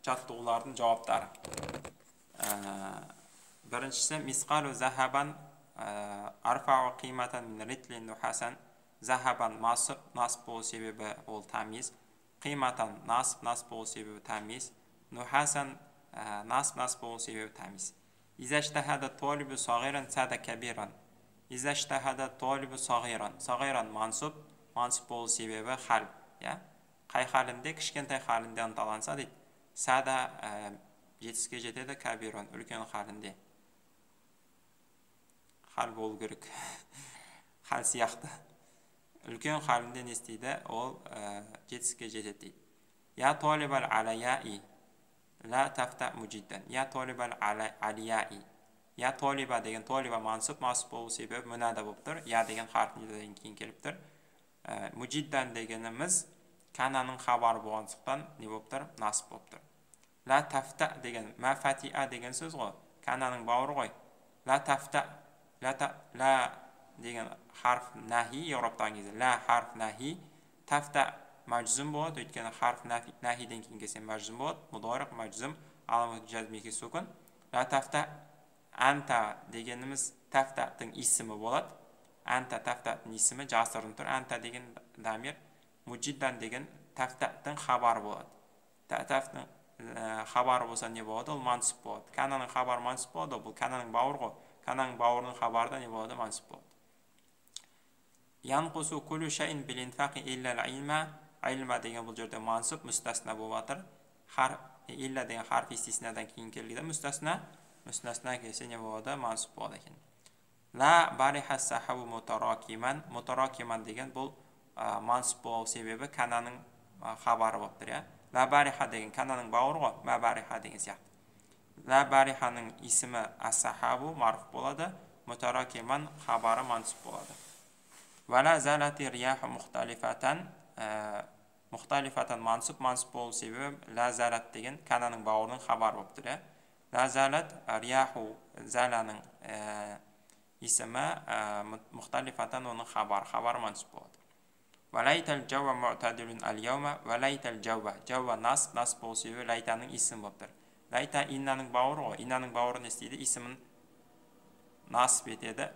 жаттығулардың жауаптары. Біріншісі мисқалу захабан арфау қиматан мин ритлин нухасан. Захабан насып болу себебі ол тамиз, қиматан насып болу себебі тамиз, нухасан насып болу себебі тамиз. Изаштахада толибу сағиран сада кабиран. Изаштахада толибу сағиран мансып болу себебі хал. Қай халінде, кішкентай халінде ынталанса дейді. Сада жетіске жетеді, кабиран үлкен халінде. Хал болу керек. Хал сияқты. Үлкен халінде не істейді? Ол жетіске жетеді дейді. Я толибал алаяи ла тафта мужиддан. Я толибал алияи. Я толиба деген толиба мансып болу себебі мүнада болып тұр. Я деген харфінен кейін келіп тұр. Мужиддан дегеніміз кананың хабары болғандықтан не болып тұр? Насып болып тұр. Ла тафта деген мафатиа деген сөз ғой. Кананың бауыры ғой. Ла тафта ла деген харф нахи еуроптан кезде. Ла харф нахи тафта мәжзум болады. Өйткені харф нахиден кейін келсе мәжзум болады. Мудорик мәжзум аламат жазмеке сукун. Ла тафта анта дегеніміз тафтаттың исімі болады. Анта тафтаттың исімі жасырын тұр. Анта деген дамир. Мужиддан деген тафтаттың хабары болады. Тафтаттың хабары болса не болады? Ол мансып болады. Кананың хабары мансып болады. Бұл кананың бауыр ғой. Кананың бауырының хабарда не болады? Мансып болады. Янқусу кулу шайин билинфақи иллал илма. Илма деген бұл жерде мансып, мұстасына болып жатыр. Илла деген харф истиснадан кейін келгенде мұстасына келсе не болады? Мансып болады екен. Ла бариха сахабу мутаракиман. Мутаракиман деген бұл мансып болу себебі кананың хабары болып тұр. Ла бариха деген кананың бауыры ғой. Ма бариха деген сияқты. Ла бариханың исімі ас-сахабу марф болады. Мутаракиман хабары мансып болады. Вала залати рияху мұхталифатан. Мұхталифатан мансып болу себебі ла залат деген кананың бауырының хабары болып тұр. Ла залат рияху заланың исімі мұхталифатан оның хабары мансып болады. Валайтал жауа муътадилун ал-яума. Валайтал жауа насып болу себебі лайтаның исімі болып тұр. Лайта иннаның бауыры ғой. Иннаның бауыры не істейді? Исімін насып етеді.